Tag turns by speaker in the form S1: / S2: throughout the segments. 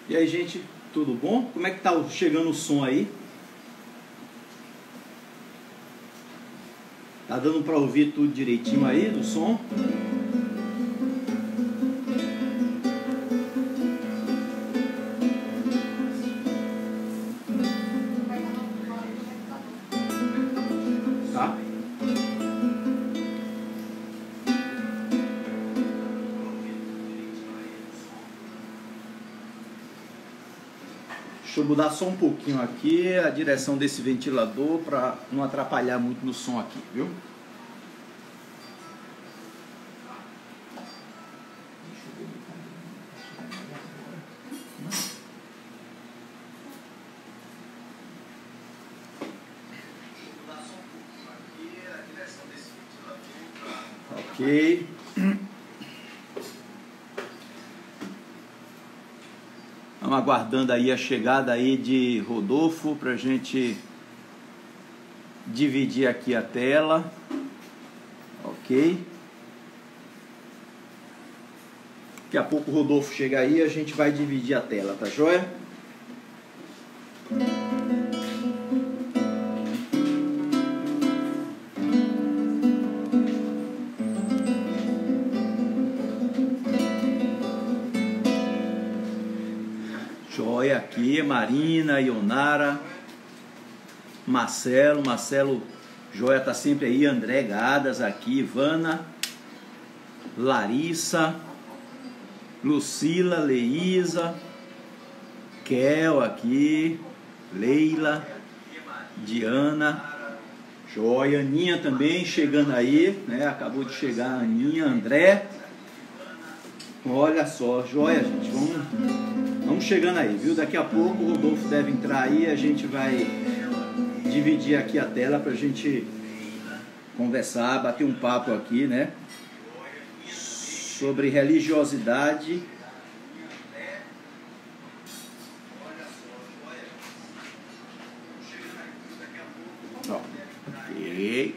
S1: E aí, gente, tudo bom? Como é que tá chegando o som aí? Tá dando para ouvir tudo direitinho aí do som? Tá? Deixa eu mudar só um pouquinho aqui a direção desse ventilador para não atrapalhar muito no som aqui, viu? Ok. Estamos aguardando aí a chegada aí de Rodolfo para a gente dividir aqui a tela. Ok. Daqui a pouco o Rodolfo chega aí e a gente vai dividir a tela, tá joia? Joia aqui, Marina, Ionara, Marcelo, joia tá sempre aí, André Gadas aqui, Ivana, Larissa, Lucila, Leísa, Kel aqui, Leila, Diana, joia, Aninha também chegando aí, né? Acabou de chegar a Aninha, André. Olha só, joia, gente, vamos chegando aí, viu? Daqui a pouco o Rodolfo deve entrar aí, a gente vai dividir aqui a tela pra gente conversar, bater um papo aqui, né? Sobre religiosidade. Ó, ok.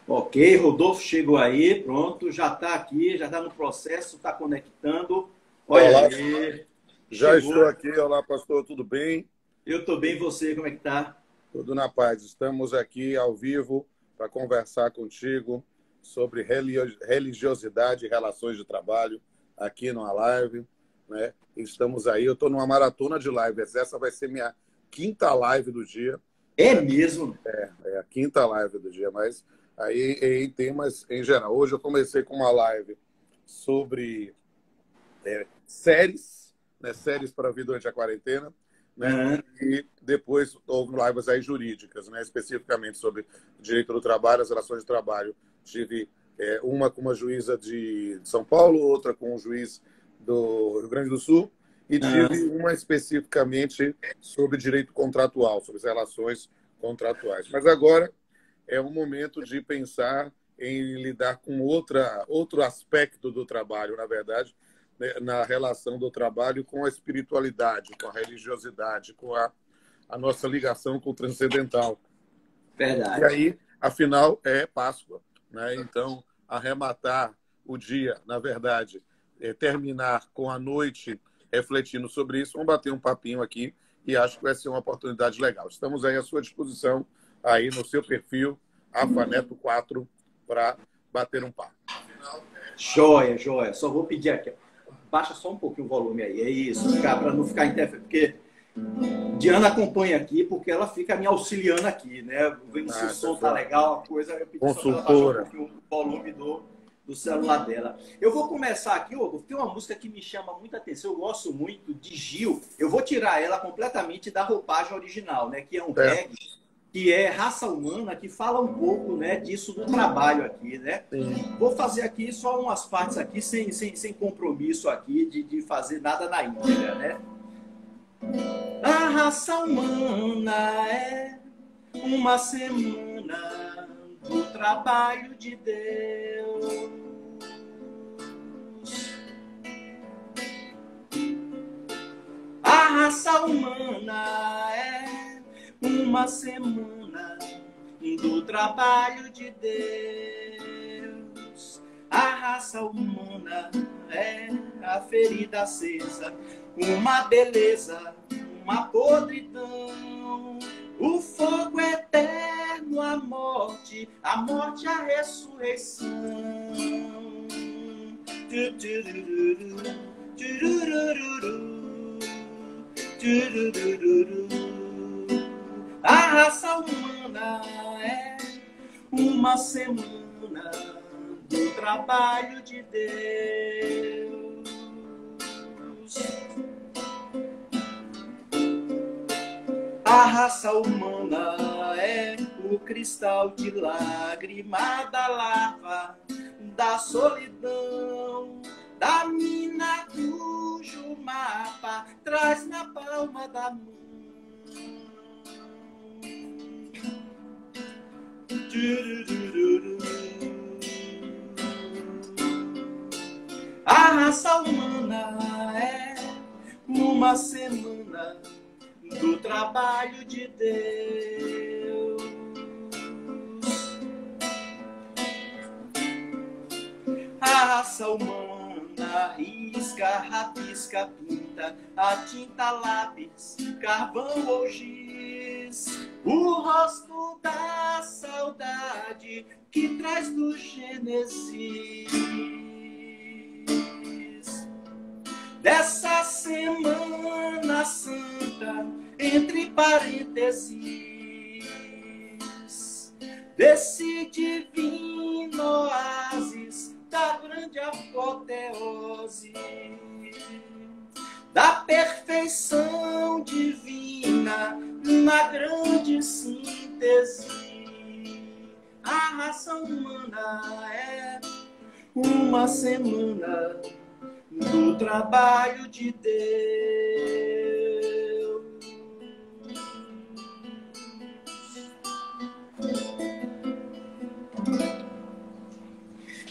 S1: Ok, Rodolfo chegou aí, pronto, já está aqui, já está no processo, está conectando. Olha
S2: Olá,
S1: aí,
S2: já
S1: chegou.
S2: estou aqui. Olá, pastor, tudo bem?
S1: Eu estou bem, você, como é que tá?
S2: Tudo na paz. Estamos aqui ao vivo para conversar contigo sobre religiosidade e relações de trabalho aqui numa live, né? Estamos aí, eu estou numa maratona de lives. Essa vai ser minha quinta live do dia.
S1: É mesmo?
S2: É a quinta live do dia, mas aí em temas em geral. Hoje eu comecei com uma live sobre séries, né? Séries para ver durante a quarentena, né?
S1: Uhum.
S2: E depois houve lives aí jurídicas, né? Especificamente sobre direito do trabalho, as relações de trabalho. Tive uma com uma juíza de São Paulo, outra com um juiz do Rio Grande do Sul e tive uma especificamente sobre direito contratual, sobre as relações contratuais. Mas agora é um momento de pensar em lidar com outro aspecto do trabalho, na verdade, né, na relação do trabalho com a espiritualidade, com a religiosidade, com a nossa ligação com o transcendental.
S1: Verdade.
S2: E aí, afinal, é Páscoa, né? Então, arrematar o dia, na verdade, terminar com a noite refletindo sobre isso, vamos bater um papinho aqui e acho que vai ser uma oportunidade legal. Estamos aí à sua disposição, aí no seu perfil, Afaneto4, para bater um papo.
S1: Joia, joia. Só vou pedir aqui. Baixa só um pouquinho o volume aí. É isso, para não ficar interferindo. Porque Diana acompanha aqui, porque ela fica me auxiliando aqui, né? Vendo se o som tá legal, a coisa. Eu pedi só para ela baixar um pouquinho o volume do celular dela. Eu vou começar aqui, tem uma música que me chama muita atenção, eu gosto muito, de Gil. Eu vou tirar ela completamente da roupagem original, né? Que é um reggae, que é Raça Humana, que fala um pouco, né, disso do trabalho aqui, né? Vou fazer aqui só umas partes aqui, sem compromisso aqui de fazer nada na íntegra, né? A raça humana é uma semana do trabalho de Deus. A raça humana é uma semana do trabalho de Deus. A raça humana é a ferida acesa, uma beleza, uma podridão. O fogo eterno, a morte, a ressurreição. A raça humana é uma semana do trabalho de Deus. A raça humana é o cristal de lágrima da lava, da solidão, da mina cujo mapa traz na palma da mão. A raça humana é uma semana do trabalho de Deus. A raça humana risca, rabisca, pinta, a tinta, lápis, carvão ou giz, o rosto da saudade que traz do Gênesis. Dessa Semana Santa, entre parênteses, desse divino oásis da grande apoteose, da perfeição divina na grande síntese. A raça humana é uma semana do trabalho de Deus.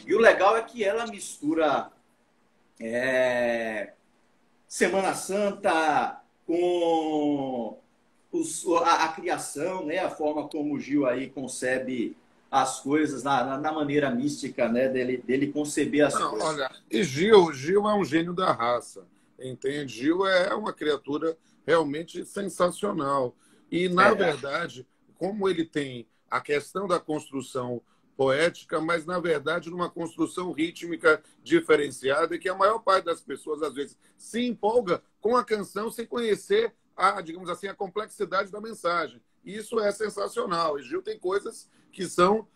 S1: E o legal é que ela mistura Semana Santa com a criação, né? A forma como o Gil aí concebe as coisas na maneira mística, né, dele conceber as coisas.
S2: Olha, e Gil é um gênio da raça, entende? Gil é uma criatura realmente sensacional. E, na verdade, como ele tem a questão da construção poética, mas, na verdade, numa construção rítmica diferenciada, que a maior parte das pessoas, às vezes, se empolga com a canção sem conhecer digamos assim, a complexidade da mensagem. Isso é sensacional. E Gil tem coisas que são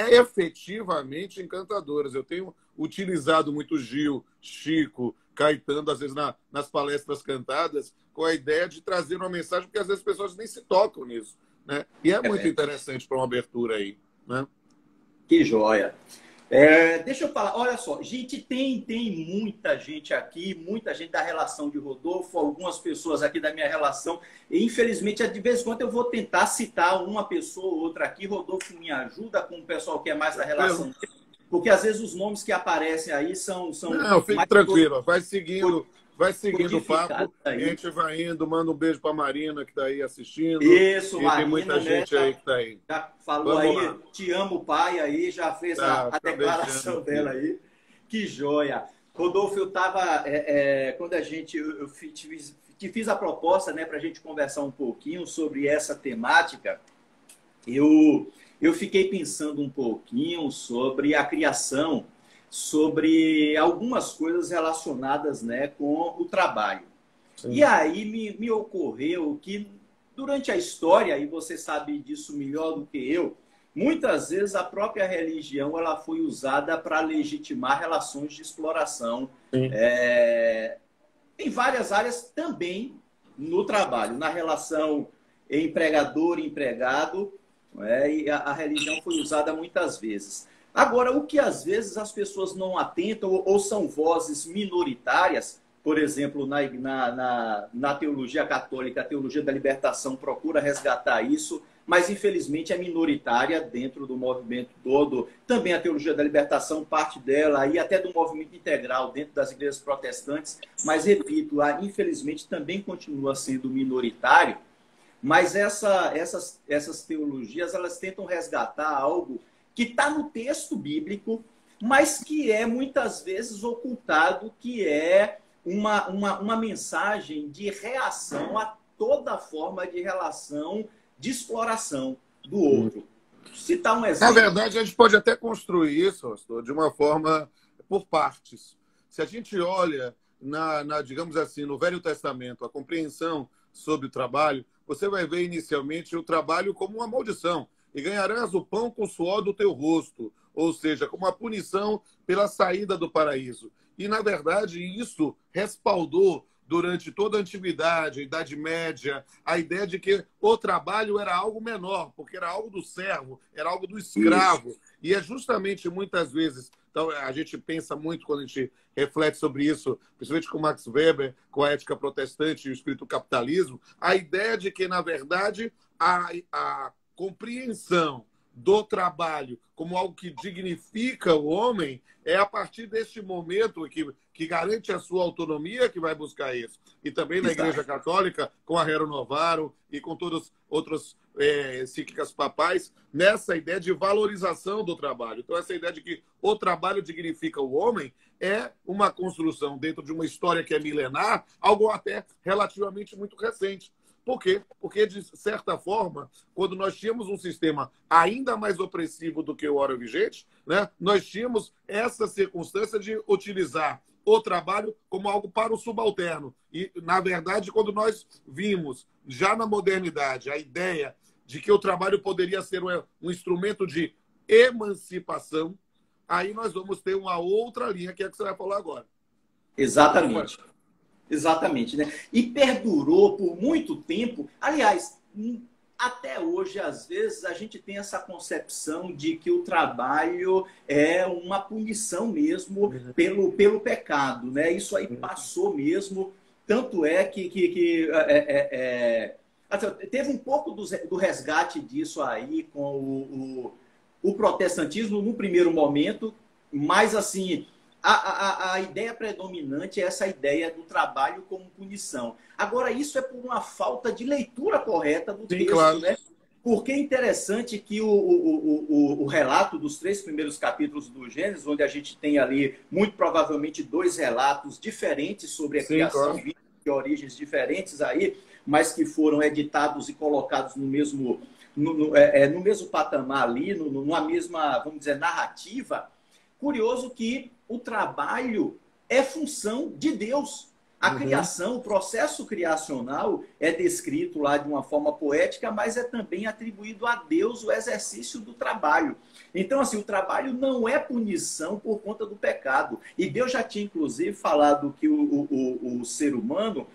S2: efetivamente encantadoras. Eu tenho utilizado muito Gil, Chico, Caetano, às vezes nas palestras cantadas, com a ideia de trazer uma mensagem, porque às vezes as pessoas nem se tocam nisso, né? E é muito interessante para uma abertura aí, né?
S1: Que joia! Deixa eu falar, olha só, gente, tem muita gente aqui, muita gente da relação de Rodolfo, algumas pessoas aqui da minha relação, e infelizmente, de vez em quando eu vou tentar citar uma pessoa ou outra aqui, Rodolfo me ajuda com o pessoal que é mais da relação dele, porque às vezes os nomes que aparecem aí são
S2: Não, fique
S1: mais
S2: tranquilo, vai seguindo o
S1: codificados
S2: papo, a
S1: aí.
S2: gente vai indo, manda um beijo para a Marina que está aí assistindo,
S1: Isso,
S2: e tem muita
S1: Marina, né?
S2: gente aí que está aí.
S1: Já falou
S2: Vamos
S1: aí,
S2: lá.
S1: te amo, pai, aí, já fez
S2: Tá,
S1: a
S2: também te amo,
S1: declaração dela
S2: filho.
S1: aí. Que joia. Rodolfo, eu estava, quando te fiz a proposta, né, para a gente conversar um pouquinho sobre essa temática, eu fiquei pensando um pouquinho sobre a criação, sobre algumas coisas relacionadas, né, com o trabalho. E
S2: Sim.
S1: aí me ocorreu que durante a história, e você sabe disso melhor do que eu, muitas vezes a própria religião ela foi usada para legitimar relações de exploração
S2: Sim.
S1: em várias áreas também no trabalho, na relação empregador-empregado, e a religião foi usada muitas vezes. Agora, o que às vezes as pessoas não atentam ou são vozes minoritárias, por exemplo, na teologia católica, a teologia da libertação procura resgatar isso, mas infelizmente é minoritária dentro do movimento todo. Também a teologia da libertação, parte dela, e até do movimento integral dentro das igrejas protestantes, mas repito, infelizmente também continua sendo minoritário. Mas essas teologias, elas tentam resgatar algo que está no texto bíblico, mas que é muitas vezes ocultado, que é uma mensagem de reação a toda forma de relação de exploração do outro. Citar um
S2: Na
S1: exemplo.
S2: verdade, a gente pode até construir isso, pastor, de uma forma por partes. Se a gente olha, digamos assim, no Velho Testamento, a compreensão sobre o trabalho, você vai ver inicialmente o trabalho como uma maldição. E ganharás o pão com o suor do teu rosto, ou seja, como uma punição pela saída do paraíso. E, na verdade, isso respaldou durante toda a antiguidade, a Idade Média, a ideia de que o trabalho era algo menor, porque era algo do servo, era algo do
S1: Isso.
S2: escravo. E é justamente muitas vezes, então a gente pensa muito quando a gente reflete sobre isso, principalmente com Max Weber, com a ética protestante e o espírito capitalismo, a ideia de que, na verdade, a compreensão do trabalho como algo que dignifica o homem, é a partir deste momento que garante a sua autonomia que vai buscar isso. E também na Igreja
S1: Exato.
S2: Católica, com a Rerum Novarum e com todas outras encíclicas papais, nessa ideia de valorização do trabalho. Então, essa ideia de que o trabalho dignifica o homem é uma construção dentro de uma história que é milenar, algo até relativamente muito recente. Por quê? Porque, de certa forma, quando nós tínhamos um sistema ainda mais opressivo do que o hora vigente, né, nós tínhamos essa circunstância de utilizar o trabalho como algo para o subalterno. E, na verdade, quando nós vimos, já na modernidade, a ideia de que o trabalho poderia ser um instrumento de emancipação, aí nós vamos ter uma outra linha, que é a que você vai falar agora.
S1: Exatamente. Exatamente, né? E perdurou por muito tempo. Aliás, até hoje, às vezes, a gente tem essa concepção de que o trabalho é uma punição mesmo pelo pecado, né? Isso aí passou mesmo. Tanto é que assim, teve um pouco do resgate disso aí com o protestantismo no primeiro momento, mas assim. A ideia predominante é essa ideia do trabalho como punição. Agora, isso é por uma falta de leitura correta do
S2: Sim,
S1: texto,
S2: claro.
S1: né? Porque é interessante que o relato dos 3 primeiros capítulos do Gênesis, onde a gente tem ali, muito provavelmente, 2 relatos diferentes sobre a
S2: Sim,
S1: criação,
S2: claro.
S1: de origens diferentes aí, mas que foram editados e colocados no mesmo, no mesmo patamar ali, numa mesma, vamos dizer, narrativa. Curioso que o trabalho é função de Deus. A criação, o processo criacional é descrito lá de uma forma poética, mas é também atribuído a Deus o exercício do trabalho. Então, assim, o trabalho não é punição por conta do pecado. E Deus já tinha, inclusive, falado que o ser humano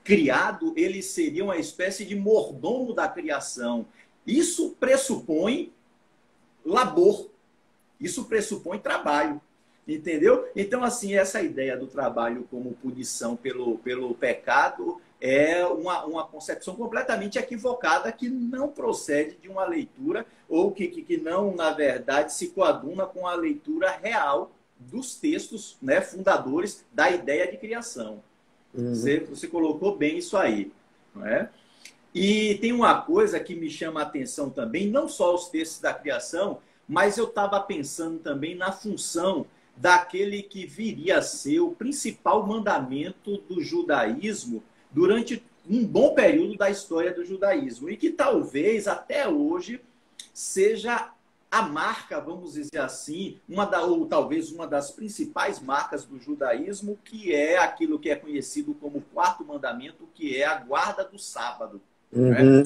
S1: criado, ele seria uma espécie de mordomo da criação. Isso pressupõe labor. Isso pressupõe trabalho. Entendeu? Então, assim, essa ideia do trabalho como punição pelo pecado é uma concepção completamente equivocada que não procede de uma leitura ou que não, na verdade, se coaduna com a leitura real dos textos, né, fundadores da ideia de criação. Você colocou bem isso aí. Não é? E tem uma coisa que me chama a atenção também, não só os textos da criação, mas eu estava pensando também na função daquele que viria a ser o principal mandamento do judaísmo durante um bom período da história do judaísmo e que talvez até hoje seja a marca, vamos dizer assim, ou talvez uma das principais marcas do judaísmo, que é aquilo que é conhecido como o quarto mandamento, que é a guarda do sábado. Né?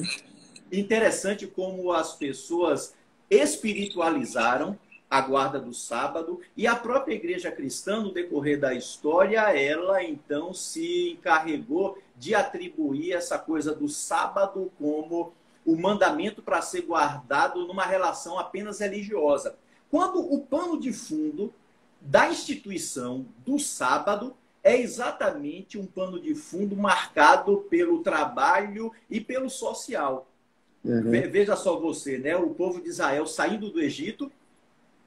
S1: Interessante como as pessoas espiritualizaram a guarda do sábado, e a própria igreja cristã, no decorrer da história, ela então se encarregou de atribuir essa coisa do sábado como o mandamento para ser guardado numa relação apenas religiosa. Quando o pano de fundo da instituição do sábado é exatamente um pano de fundo marcado pelo trabalho e pelo social. Veja só você, né? O povo de Israel saindo do Egito,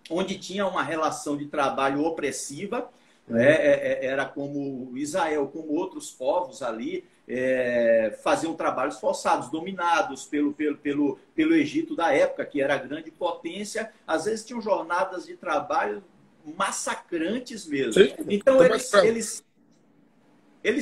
S1: onde tinha uma relação de trabalho opressiva, né? Era como Israel, como outros povos ali, faziam trabalhos forçados, dominados pelo Egito da época, que era a grande potência. Às vezes tinham jornadas de trabalho massacrantes mesmo. Sim. Então eles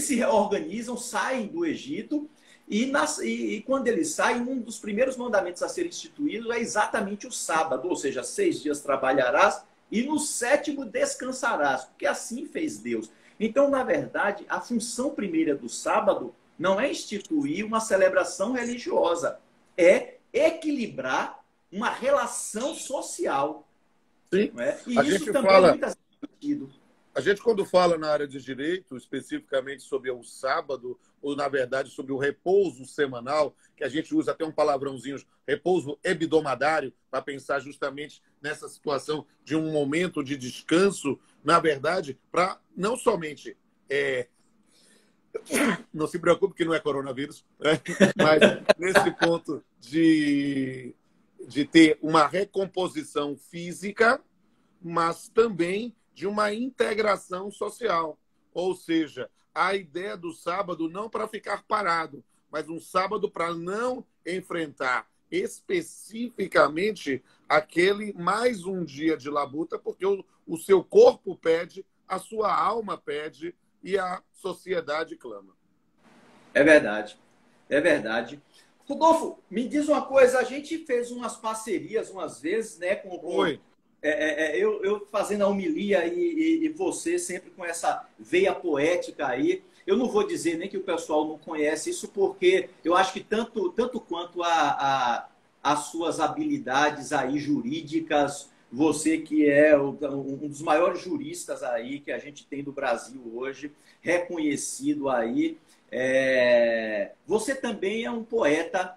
S1: se reorganizam, saem do Egito, e quando eles saem, um dos primeiros mandamentos a ser instituído é exatamente o sábado, ou seja, 6 dias trabalharás e no 7º descansarás, porque assim fez Deus. Então, na verdade, a função primeira do sábado não é instituir uma celebração religiosa, é equilibrar uma relação social.
S2: Sim.
S1: Não é? E isso também é muito sentido.
S2: A gente, quando fala na área de direito, especificamente sobre o sábado, ou, na verdade, sobre o repouso semanal, que a gente usa até um palavrãozinho, repouso hebdomadário, para pensar justamente nessa situação de um momento de descanso, na verdade, para não somente... não se preocupe que não é coronavírus, né? Mas nesse ponto de ter uma recomposição física, mas também de uma integração social. Ou seja, a ideia do sábado não para ficar parado, mas um sábado para não enfrentar especificamente aquele mais um dia de labuta, porque o seu corpo pede, a sua alma pede e a sociedade clama.
S1: É verdade. É verdade. Rodolfo, me diz uma coisa, a gente fez umas parcerias umas vezes, né,
S2: Oi.
S1: Eu fazendo a homilia e você sempre com essa veia poética aí. Eu não vou dizer nem que o pessoal não conhece isso, porque eu acho que tanto quanto as suas habilidades aí jurídicas, você que é um dos maiores juristas aí que a gente tem do Brasil hoje, reconhecido aí, você também é um poeta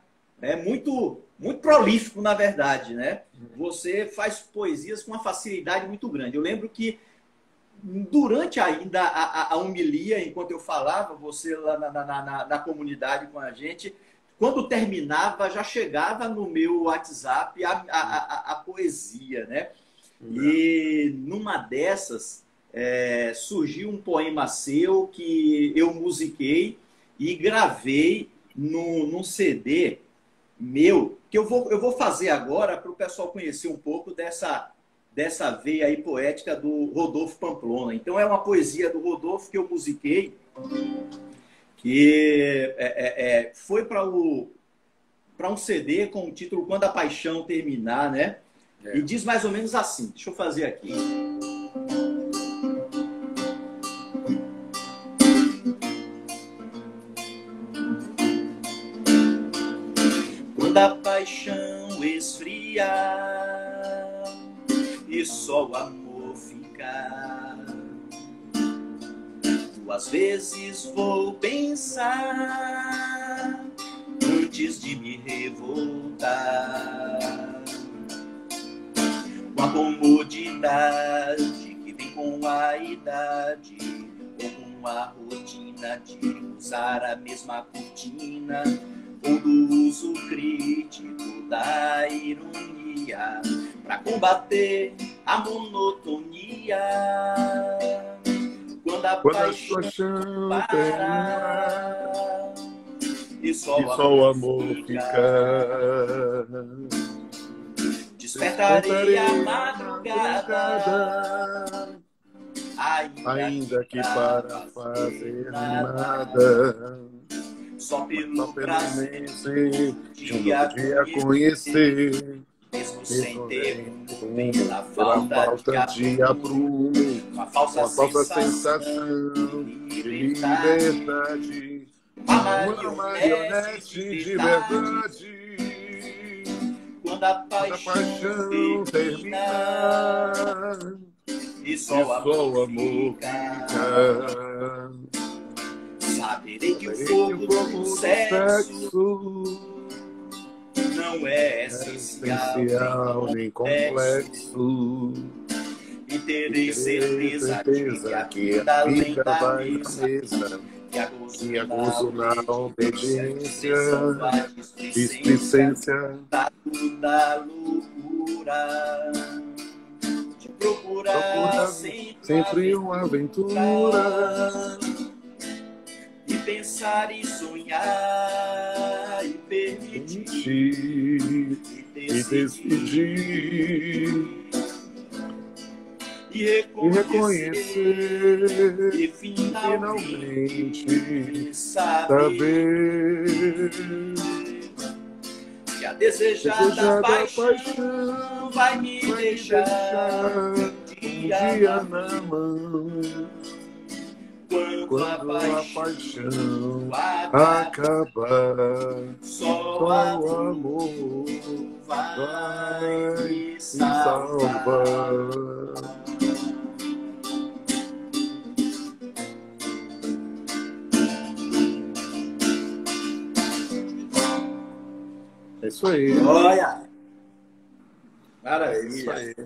S1: muito prolífico, na verdade, né? Você faz poesias com uma facilidade muito grande. Eu lembro que durante ainda a homilia, enquanto eu falava, você lá na comunidade com a gente, quando terminava, já chegava no meu WhatsApp a poesia, né? E numa dessas surgiu um poema seu que eu musiquei e gravei num CD meu, que eu vou fazer agora para o pessoal conhecer um pouco dessa veia aí poética do Rodolfo Pamplona. Então é uma poesia do Rodolfo que eu musiquei, que foi para um CD com o título Quando a Paixão Terminar, né? E diz mais ou menos assim, deixa eu fazer aqui. Quando a paixão esfriar e só o amor ficar, 2 vezes vou pensar antes de me revoltar. com a comodidade que vem com a idade, ou com a rotina de usar a mesma cortina, ou do uso crítico da ironia para combater a monotonia. Quando a paixão parar e só o amor ficar, despertarei a madrugada,
S2: ainda que para fazer nada,
S1: só pelo prazer
S2: de um novo dia conhecer,
S1: mesmo sem ter
S2: pela falta de aprumo,
S1: uma falsa sensação
S2: de liberdade, uma marionete de verdade.
S1: Quando a paixão terminar e só o amor ficar, saberei que o fogo do sexo não é essencial nem complexo, e terei certeza que a vida vai mesa, que a gozo na obediência, displicência da loucura, de procurar sempre uma aventura, e pensar e sonhar e permitir e decidir e reconhecer e finalmente saber que a desejada paixão vai me deixar um dia na mão. Quando a paixão acabar, só o amor vai me salvar. É isso aí.
S2: Olha!
S1: Maravilha.
S2: É isso aí.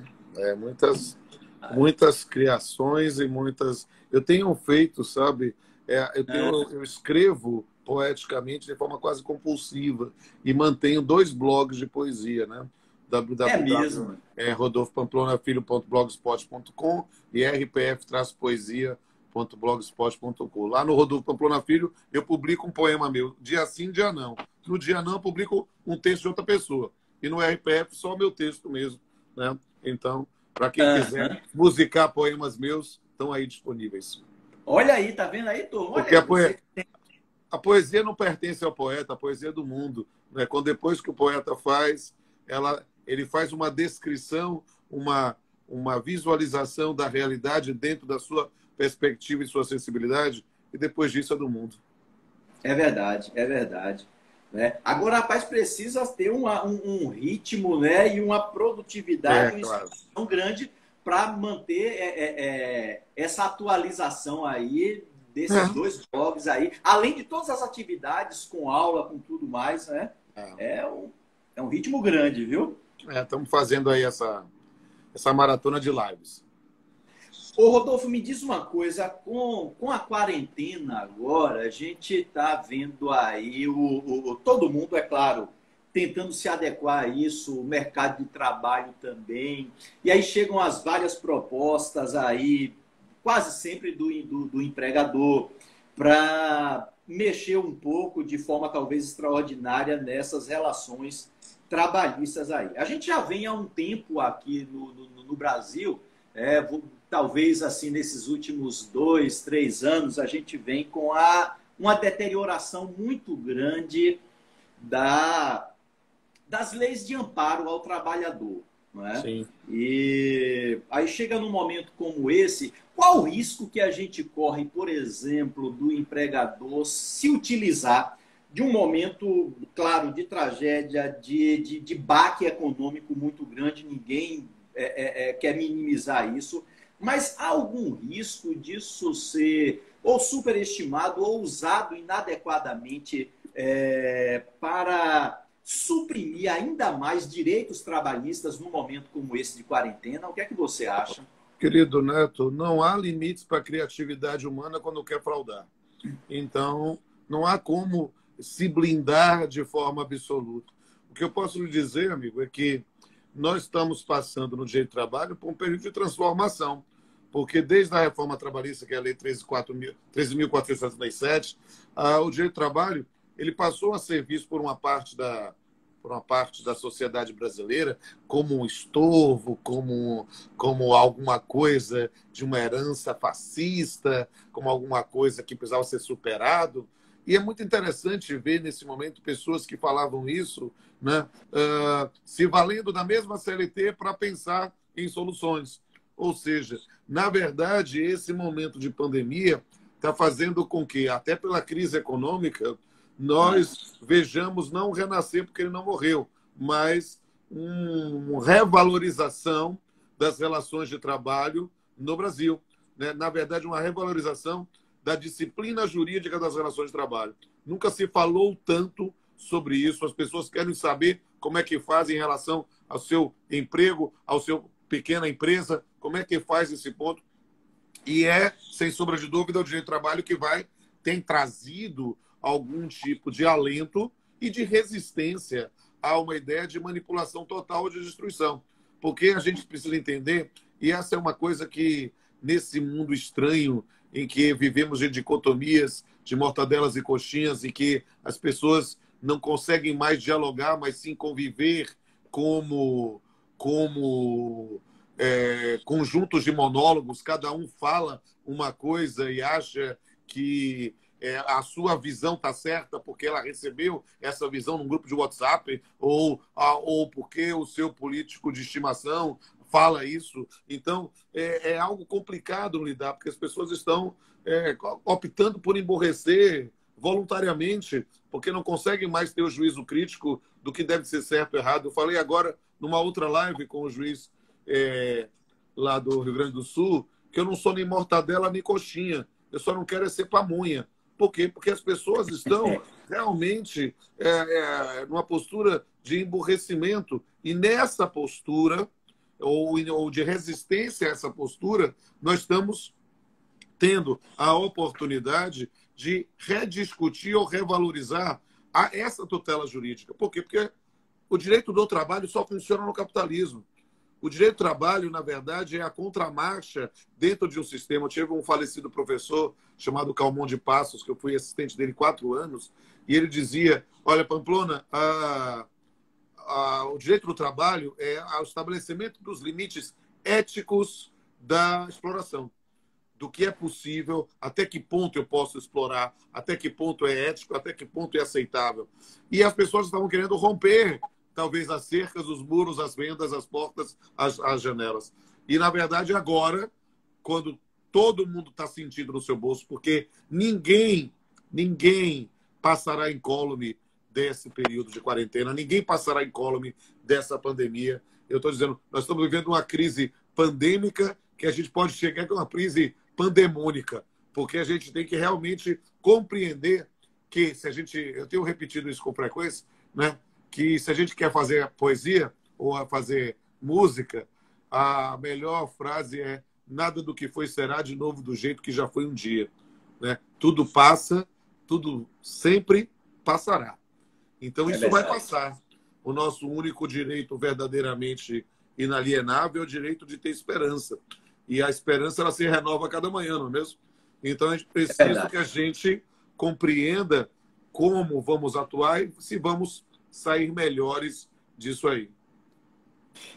S2: Muitas criações e muitas... Eu tenho feito, sabe? Eu escrevo poeticamente de forma quase compulsiva e mantenho 2 blogs de poesia, né? rodolfopamplonafilho.blogspot.com e rpf-poesia.blogspot.com. Lá no Rodolfo Pamplona Filho eu publico um poema meu, dia sim, dia não. No dia não eu publico um texto de outra pessoa. E no RPF só o meu texto mesmo, né? Então, para quem quiser musicar poemas meus, estão aí disponíveis.
S1: Olha aí, tá vendo aí, Tom?
S2: Porque a poesia não pertence ao poeta, a poesia é do mundo, né? Quando depois que o poeta faz, ele faz uma descrição, uma visualização da realidade dentro da sua perspectiva e sua sensibilidade, e depois disso é do mundo.
S1: É verdade, é verdade. Né? Agora, rapaz, precisa ter um ritmo, né? E uma produtividade tão grande para manter essa atualização aí desses 2 blogs aí, além de todas as atividades com aula, com tudo mais, né? É um ritmo grande, viu?
S2: Estamos fazendo aí essa maratona de lives.
S1: Ô, Rodolfo, me diz uma coisa, com a quarentena agora, a gente está vendo aí todo mundo, é claro, tentando se adequar a isso, o mercado de trabalho também, e aí chegam as várias propostas aí, quase sempre do empregador, para mexer um pouco de forma talvez extraordinária nessas relações trabalhistas aí. A gente já vem há um tempo aqui no Brasil, talvez assim nesses últimos 2, 3 anos, a gente vem com uma deterioração muito grande das leis de amparo ao trabalhador. Não é?
S2: Sim.
S1: E aí chega num momento como esse, qual o risco que a gente corre, por exemplo, do empregador se utilizar de um momento, claro, de tragédia, de baque econômico muito grande, ninguém quer minimizar isso, mas há algum risco disso ser ou superestimado ou usado inadequadamente para suprimir ainda mais direitos trabalhistas num momento como esse de quarentena? O que é que você acha?
S2: Querido Neto, não há limites para a criatividade humana quando quer fraudar. Então, não há como se blindar de forma absoluta. O que eu posso lhe dizer, amigo, é que nós estamos passando no direito do trabalho por um período de transformação, porque desde a reforma trabalhista, que é a Lei 13.467, o direito do trabalho ele passou a ser visto por uma parte da sociedade brasileira como um estorvo, como alguma coisa de uma herança fascista, como alguma coisa que precisava ser superado. E é muito interessante ver, nesse momento, pessoas que falavam isso, né, se valendo da mesma CLT para pensar em soluções. Ou seja, na verdade, esse momento de pandemia está fazendo com que, até pela crise econômica, nós vejamos não renascer porque ele não morreu, mas uma revalorização das relações de trabalho no Brasil. Né? Na verdade, uma revalorização da disciplina jurídica das relações de trabalho. Nunca se falou tanto sobre isso. As pessoas querem saber como é que fazem em relação ao seu emprego, ao seu pequena empresa, como é que faz esse ponto. E sem sombra de dúvida, o direito do trabalho que tem trazido algum tipo de alento e de resistência a uma ideia de manipulação total ou de destruição. Porque a gente precisa entender, e essa é uma coisa que, nesse mundo estranho, em que vivemos de dicotomias, de mortadelas e coxinhas, e que as pessoas não conseguem mais dialogar, mas sim conviver como conjuntos de monólogos, cada um fala uma coisa e acha que a sua visão está certa porque ela recebeu essa visão num grupo de WhatsApp ou porque o seu político de estimação fala isso. Então, é algo complicado lidar, porque as pessoas estão optando por emborrecer voluntariamente, porque não conseguem mais ter o juízo crítico do que deve ser certo ou errado. Eu falei agora, numa outra live com o juiz lá do Rio Grande do Sul, que eu não sou nem mortadela nem coxinha, eu só não quero ser pamonha. Por quê? Porque as pessoas estão realmente numa postura de emburrecimento. E nessa postura, ou de resistência a essa postura, nós estamos tendo a oportunidade de rediscutir ou revalorizar essa tutela jurídica. Por quê? Porque o direito do trabalho só funciona no capitalismo. O direito do trabalho, na verdade, é a contramarcha dentro de um sistema. Eu tive um falecido professor chamado Calmon de Passos, que eu fui assistente dele 4 anos, e ele dizia, olha, Pamplona, o direito do trabalho é o estabelecimento dos limites éticos da exploração, do que é possível, até que ponto eu posso explorar, até que ponto é ético, até que ponto é aceitável. E as pessoas estavam querendo romper talvez as cercas, os muros, as vendas, as portas, as janelas. E, na verdade, agora, quando todo mundo está sentindo no seu bolso, porque ninguém passará incólume desse período de quarentena, ninguém passará incólume dessa pandemia. Eu estou dizendo, nós estamos vivendo uma crise pandêmica que a gente pode chegar a uma crise pandemônica, porque a gente tem que realmente compreender que, eu tenho repetido isso com frequência, né? Que se a gente quer fazer poesia ou fazer música, a melhor frase é nada do que foi será de novo do jeito que já foi um dia. Né? Tudo passa, tudo sempre passará. Então isso vai passar. O nosso único direito verdadeiramente inalienável é o direito de ter esperança. E a esperança ela se renova a cada manhã, não é mesmo? Então a gente precisa que a gente compreenda como vamos atuar e se vamos sair melhores disso aí.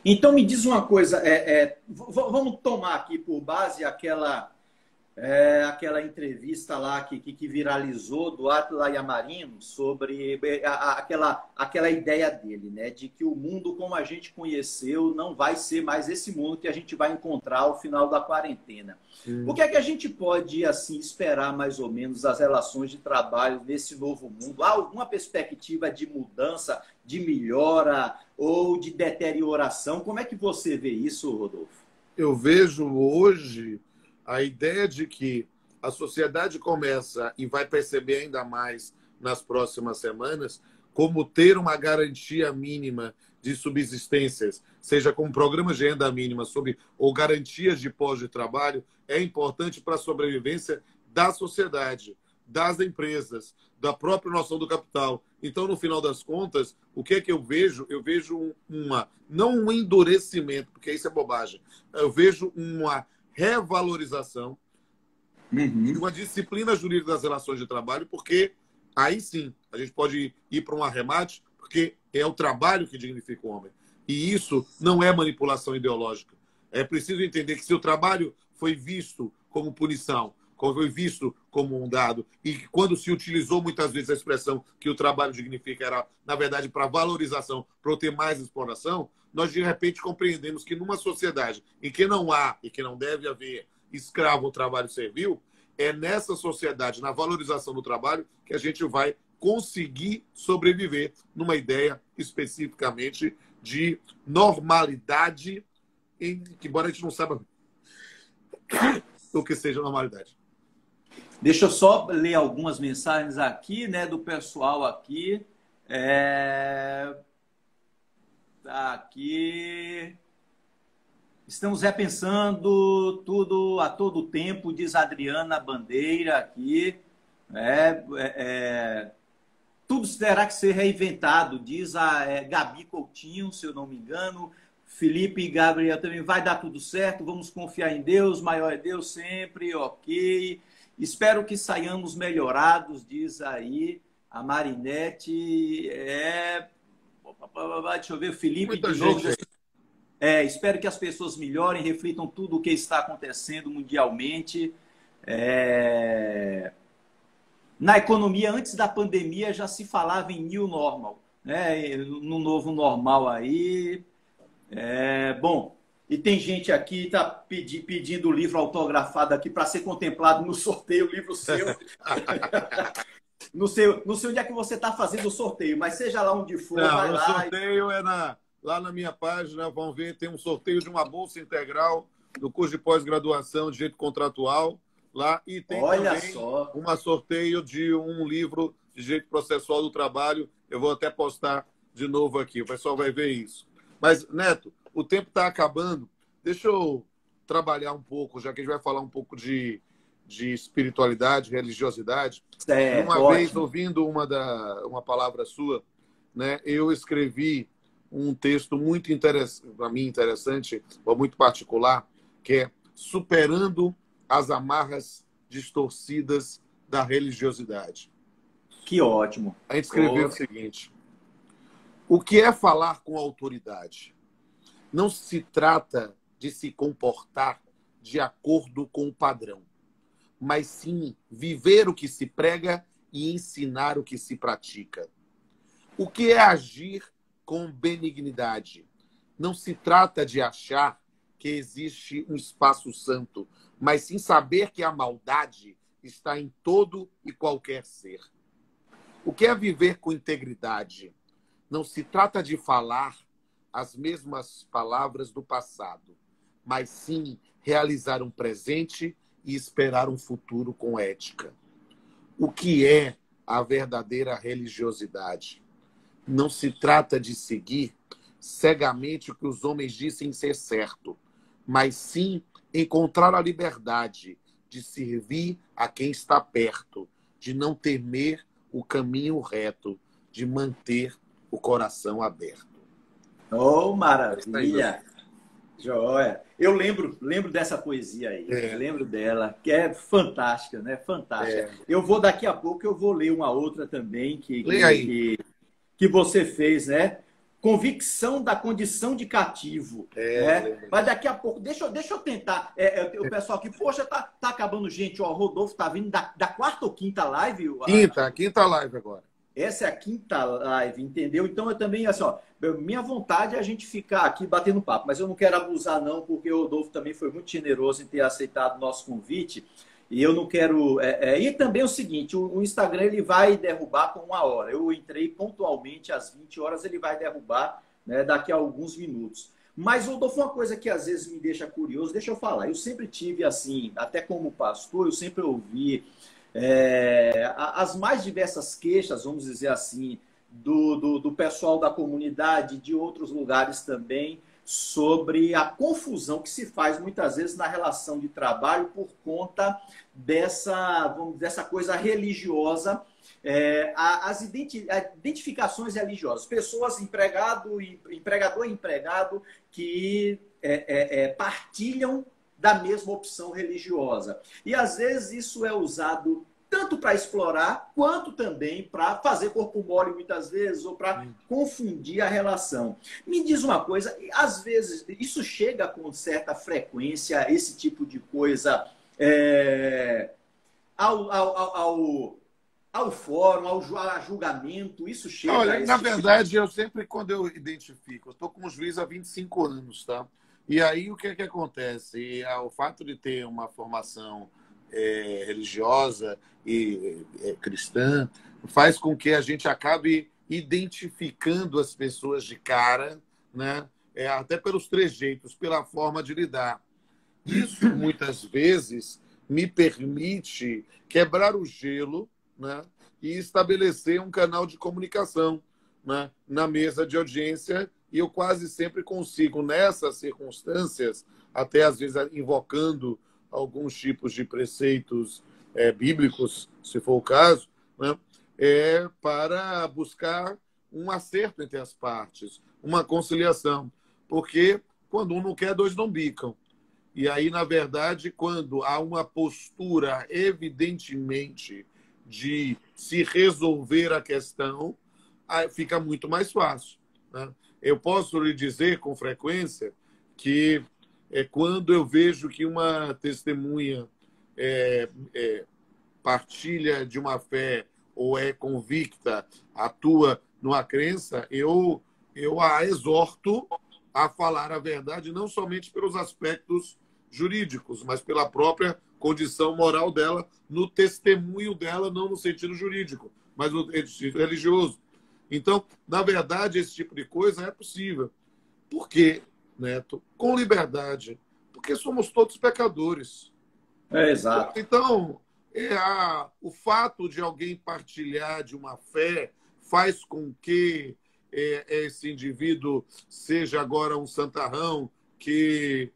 S1: Então me diz uma coisa, vamos tomar aqui por base aquela entrevista lá que viralizou do Átila Yamarino sobre aquela ideia dele, né, de que o mundo como a gente conheceu não vai ser mais esse mundo que a gente vai encontrar ao final da quarentena. O que é que a gente pode assim esperar mais ou menos as relações de trabalho nesse novo mundo? Há alguma perspectiva de mudança, de melhora ou de deterioração? Como é que você vê isso, Rodolfo?
S2: Eu vejo hoje a ideia de que a sociedade começa e vai perceber ainda mais nas próximas semanas como ter uma garantia mínima de subsistências, seja com programas de renda mínima ou garantias de pós de trabalho, é importante para a sobrevivência da sociedade, das empresas, da própria noção do capital. Então, no final das contas, o que é que eu vejo? Eu vejo não um endurecimento, porque isso é bobagem. Eu vejo uma revalorização de uma disciplina jurídica das relações de trabalho, porque aí sim a gente pode ir para um arremate, porque é o trabalho que dignifica o homem. E isso não é manipulação ideológica. É preciso entender que se o trabalho foi visto como punição, foi visto como um dado, e que quando se utilizou muitas vezes a expressão que o trabalho dignifica era, na verdade, para valorização, para ter mais exploração, nós de repente compreendemos que numa sociedade em que não há e que não deve haver escravo ou trabalho servil, é nessa sociedade, na valorização do trabalho, que a gente vai conseguir sobreviver numa ideia especificamente de normalidade, embora a gente não saiba o que seja normalidade.
S1: Deixa eu só ler algumas mensagens aqui, né, do pessoal aqui. Aqui. Estamos repensando tudo a todo tempo, diz Adriana Bandeira aqui. Tudo terá que ser reinventado, diz a Gabi Coutinho, se eu não me engano. Felipe e Gabriel também. Vai dar tudo certo, vamos confiar em Deus, maior é Deus sempre, ok. Espero que saiamos melhorados, diz aí a Marinete. Deixa eu ver, o Felipe
S2: Muita
S1: de novo.
S2: gente.
S1: Espero que as pessoas melhorem, reflitam tudo o que está acontecendo mundialmente. Na economia, antes da pandemia, já se falava em new normal, né? No novo normal aí. Bom, e tem gente aqui que está pedindo o livro autografado aqui para ser contemplado no sorteio, o livro seu. Não sei onde é que você está fazendo o sorteio, mas seja lá onde for, vai lá.
S2: O sorteio lá na minha página, vão ver, tem um sorteio de uma bolsa integral do curso de pós-graduação de direito contratual lá, e tem também um sorteio de um livro de direito processual do trabalho. Eu vou até postar de novo aqui, o pessoal vai ver isso. Mas, Neto, o tempo está acabando. Deixa eu trabalhar um pouco, já que a gente vai falar um pouco de espiritualidade, religiosidade. Uma vez, ouvindo uma palavra sua, né, eu escrevi um texto muito interessante, para mim interessante, ou muito particular, que é Superando as Amarras Distorcidas da Religiosidade.
S1: Que ótimo.
S2: A gente escreveu o seguinte: o que é falar com autoridade? Não se trata de se comportar de acordo com o padrão, mas sim viver o que se prega e ensinar o que se pratica. O que é agir com benignidade? Não se trata de achar que existe um espaço santo, mas sim saber que a maldade está em todo e qualquer ser. O que é viver com integridade? Não se trata de falar as mesmas palavras do passado, mas sim realizar um presente e esperar um futuro com ética. O que é a verdadeira religiosidade? Não se trata de seguir cegamente o que os homens dizem ser certo, mas sim encontrar a liberdade de servir a quem está perto, de não temer o caminho reto, de manter o coração aberto.
S1: Oh, maravilha! Joia! Eu lembro dessa poesia aí, lembro dela, que é fantástica, né? Fantástica. Daqui a pouco eu vou ler uma outra também que você fez, né? Convicção da condição de cativo. Né? Mas daqui a pouco, deixa eu tentar. O pessoal aqui, poxa, tá acabando, gente. Ó, o Rodolfo tá vindo da quarta ou quinta live?
S2: Quinta live agora.
S1: Essa é a quinta live, entendeu? Então eu também, assim, ó, minha vontade é a gente ficar aqui batendo papo, mas eu não quero abusar não, porque o Rodolfo também foi muito generoso em ter aceitado o nosso convite, e eu não quero... E também é o seguinte, o Instagram ele vai derrubar com 1 hora. Eu entrei pontualmente às 20 horas, ele vai derrubar, né, daqui a alguns minutos. Mas, Rodolfo, uma coisa que às vezes me deixa curioso, deixa eu falar, eu sempre tive assim, até como pastor, eu sempre ouvi... as mais diversas queixas, vamos dizer assim, do pessoal da comunidade, de outros lugares também, sobre a confusão que se faz muitas vezes na relação de trabalho por conta dessa coisa religiosa, as identificações religiosas, pessoas empregador e empregado que partilham da mesma opção religiosa. E às vezes isso é usado tanto para explorar, quanto também para fazer corpo mole muitas vezes, ou para confundir a relação. Me diz uma coisa, às vezes isso chega com certa frequência, esse tipo de coisa, ao fórum, ao julgamento, isso chega...
S2: Olha, na verdade, eu sempre, quando eu identifico, eu estou com o juiz há 25 anos, tá? E aí, o que é que acontece? O fato de ter uma formação religiosa e cristã faz com que a gente acabe identificando as pessoas de cara, né? Até pelos trejeitos, pela forma de lidar. Isso, muitas vezes, me permite quebrar o gelo, né? E estabelecer um canal de comunicação, né? Na mesa de audiência. E eu quase sempre consigo, nessas circunstâncias, até às vezes invocando alguns tipos de preceitos bíblicos, se for o caso, né? Para buscar um acerto entre as partes, uma conciliação. Porque quando um não quer, dois não bicam. E aí, na verdade, quando há uma postura evidentemente de se resolver a questão, aí fica muito mais fácil, né? Eu posso lhe dizer com frequência que quando eu vejo que uma testemunha partilha de uma fé ou é convicta, atua numa crença, eu a exorto a falar a verdade, não somente pelos aspectos jurídicos, mas pela própria condição moral dela, no testemunho dela, não no sentido jurídico, mas no sentido religioso. Então, na verdade, esse tipo de coisa é possível. Por quê, Neto? Com liberdade. Porque somos todos pecadores.
S1: Exato.
S2: Então, o fato de alguém partilhar de uma fé faz com que esse indivíduo seja agora um santarrão que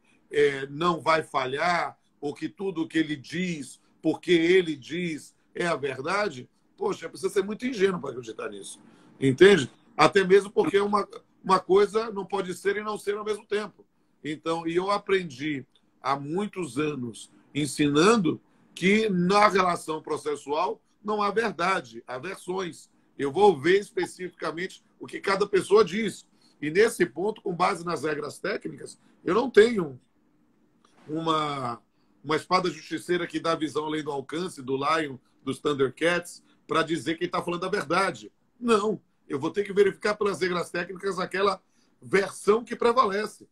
S2: não vai falhar, ou que tudo o que ele diz, porque ele diz, é a verdade. Poxa, precisa ser muito ingênuo para acreditar nisso. Entende? Até mesmo porque uma coisa não pode ser e não ser ao mesmo tempo. Então, e eu aprendi há muitos anos ensinando que na relação processual não há verdade, há versões. Eu vou ver especificamente o que cada pessoa diz. E nesse ponto, com base nas regras técnicas, eu não tenho uma espada justiceira que dá visão além do alcance do Lion, dos Thundercats, para dizer quem está falando a verdade. Não. Eu vou ter que verificar pelas regras técnicas aquela versão que prevalece.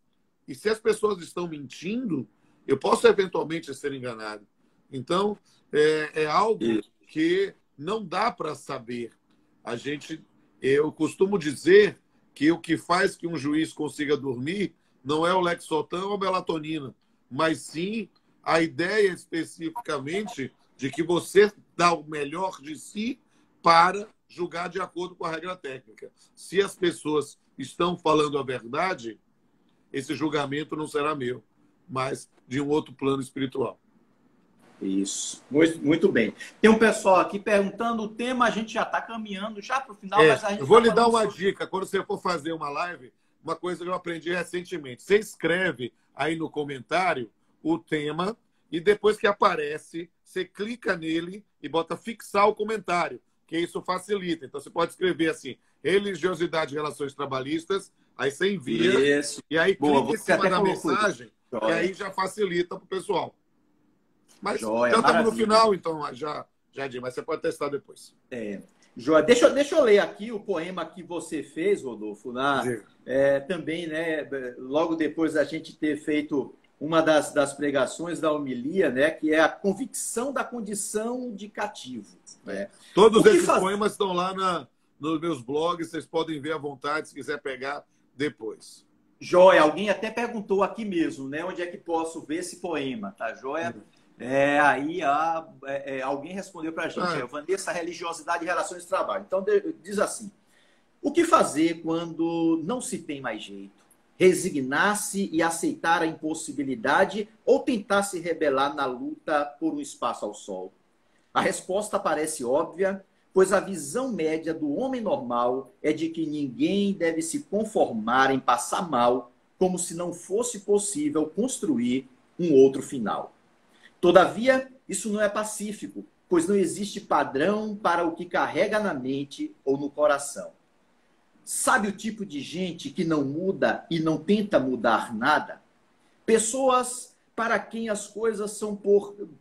S2: E se as pessoas estão mentindo, eu posso eventualmente ser enganado. Então, é algo que não dá para saber. Eu costumo dizer que o que faz que um juiz consiga dormir não é o Lexotan ou a melatonina, mas sim a ideia especificamente de que você dá o melhor de si para julgar de acordo com a regra técnica. Se as pessoas estão falando a verdade, esse julgamento não será meu, mas de um outro plano espiritual.
S1: Isso, muito bem. Tem um pessoal aqui perguntando o tema, a gente já está caminhando já para o final, mas a gente
S2: eu vou lhe dar uma dica. Quando você for fazer uma live, uma coisa que eu aprendi recentemente. Você escreve aí no comentário o tema e depois que aparece, você clica nele e bota fixar o comentário, que isso facilita. Então, você pode escrever assim, religiosidade e relações trabalhistas, aí você envia, e aí clica em cima da mensagem, e aí já facilita para o pessoal. Mas já estamos no final, então já mas você pode testar depois.
S1: Joia. Deixa eu ler aqui o poema que você fez, Rodolfo, também, né, logo depois da gente ter feito uma das pregações da homilia, né, que é a convicção da condição de cativo. Né?
S2: Todos esses poemas estão lá nos meus blogs, vocês podem ver à vontade, se quiser pegar depois.
S1: Joia, alguém até perguntou aqui mesmo, né, onde é que posso ver esse poema, tá, joia? Aí alguém respondeu para a gente, Vanessa, religiosidade e relações de trabalho. Então, diz assim, O que fazer quando não se tem mais jeito? Resignar-se e aceitar a impossibilidade ou tentar se rebelar na luta por um espaço ao sol? A resposta parece óbvia, pois a visão média do homem normal é de que ninguém deve se conformar em passar mal, como se não fosse possível construir um outro final. Todavia, isso não é pacífico, pois não existe padrão para o que carrega na mente ou no coração. Sabe o tipo de gente que não muda e não tenta mudar nada? Pessoas para quem as coisas são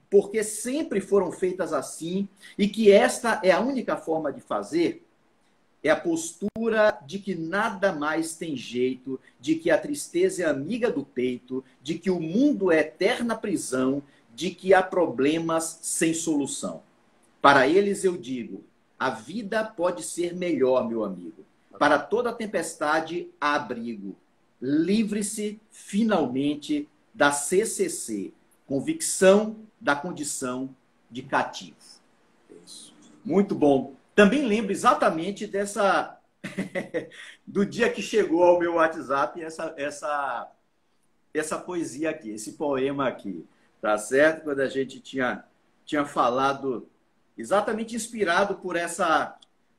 S1: porque sempre foram feitas assim e que esta é a única forma de fazer? É a postura de que nada mais tem jeito, de que a tristeza é amiga do peito, de que o mundo é eterna prisão, de que há problemas sem solução. Para eles eu digo, a vida pode ser melhor, meu amigo. Para toda tempestade há abrigo. Livre-se finalmente da CCC, convicção da condição de cativo.
S2: Isso.
S1: Muito bom. Também lembro exatamente do dia que chegou ao meu WhatsApp essa poesia aqui, esse poema aqui, tá certo? Quando a gente tinha falado, exatamente inspirado por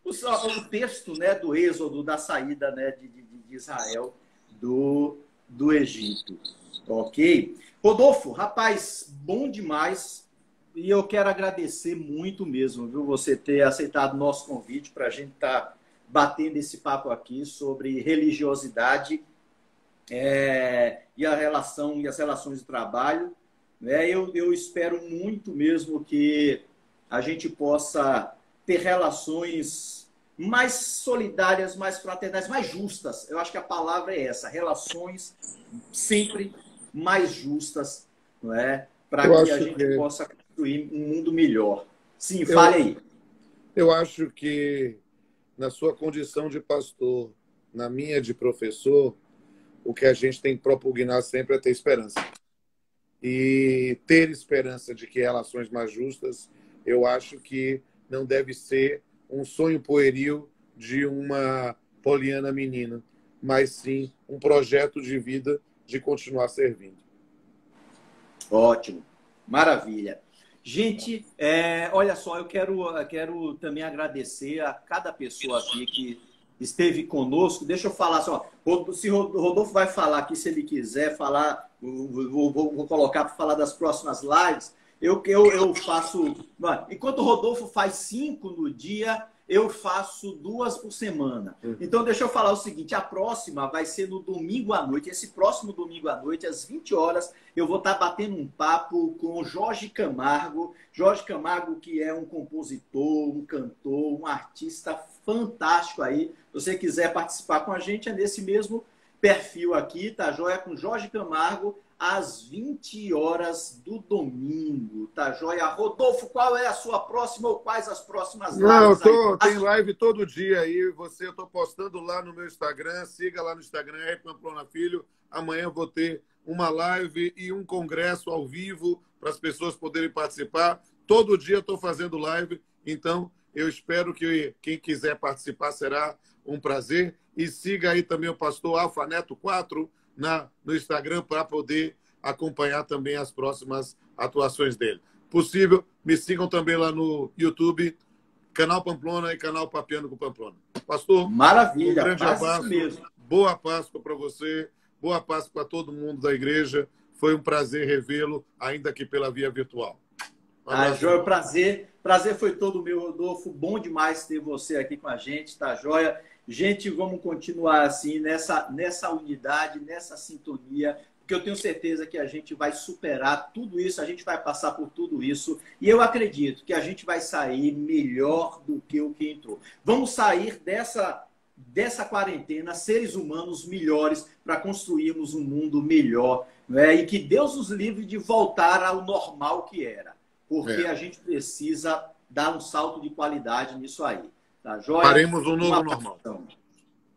S1: o texto, né, do Êxodo, da saída, né, de Israel do Egito. Ok? Rodolfo, rapaz, bom demais. E eu quero agradecer muito mesmo, viu, você ter aceitado o nosso convite para a gente estar batendo esse papo aqui sobre religiosidade e as relações de trabalho. Né? Eu espero muito mesmo que a gente possa ter relações mais solidárias, mais fraternais, mais justas. Eu acho que a palavra é essa, relações sempre mais justas, não é? Para que a gente possa construir um mundo melhor. Sim, fale aí.
S2: Eu acho que na sua condição de pastor, na minha de professor, o que a gente tem que propugnar sempre é ter esperança. E ter esperança de que relações mais justas, eu acho que não deve ser um sonho pueril de uma poliana menina, mas sim um projeto de vida de continuar servindo.
S1: Ótimo, maravilha. Gente, olha só, eu quero também agradecer a cada pessoa aqui que esteve conosco. Deixa eu falar só, se o Rodolfo vai falar aqui, se ele quiser falar, vou colocar para falar das próximas lives. Eu faço, enquanto o Rodolfo faz 5 no dia, eu faço 2 por semana. Então, deixa eu falar o seguinte, a próxima vai ser no domingo à noite. Esse próximo domingo à noite, às 20 horas, eu vou estar batendo um papo com o Jorge Camargo. Jorge Camargo, que é um compositor, um cantor, um artista fantástico aí. Se você quiser participar com a gente, é nesse mesmo perfil aqui, tá joia? Com Jorge Camargo, às 20 horas do domingo, tá joia? Rodolfo, qual é a sua próxima ou quais as próximas lives?
S2: Não, tem live todo dia aí. Eu estou postando lá no meu Instagram. Siga lá no Instagram, R. Pamplona Filho. Amanhã eu vou ter uma live e um congresso ao vivo para as pessoas poderem participar. Todo dia eu estou fazendo live, então eu espero que quem quiser participar será um prazer. E siga aí também o pastor Alfaneto 4 no Instagram para poder acompanhar também as próximas atuações dele. Possível, me sigam também lá no YouTube, canal Pamplona e canal Papiano com Pamplona. Pastor,
S1: maravilha,
S2: um grande abraço,
S1: mesmo.
S2: Boa Páscoa para você, boa Páscoa para todo mundo da igreja. Foi um prazer revê-lo, ainda que pela via virtual.
S1: Joia, prazer foi todo meu, Rodolfo. Bom demais ter você aqui com a gente, tá joia? Gente, vamos continuar assim, nessa unidade, nessa sintonia, porque eu tenho certeza que a gente vai superar tudo isso, a gente vai passar por tudo isso, e eu acredito que a gente vai sair melhor do que o que entrou. Vamos sair dessa quarentena, seres humanos melhores, para construirmos um mundo melhor, né? E que Deus nos livre de voltar ao normal que era, porque a gente precisa dar um salto de qualidade nisso aí. Tá joia?
S2: Faremos um novo normal.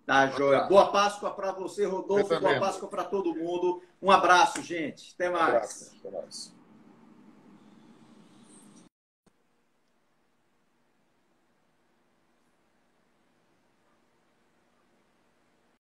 S1: Tá joia. Boa Páscoa para você, Rodolfo. Boa Páscoa para todo mundo. Um abraço, gente. Até mais.
S2: Até mais.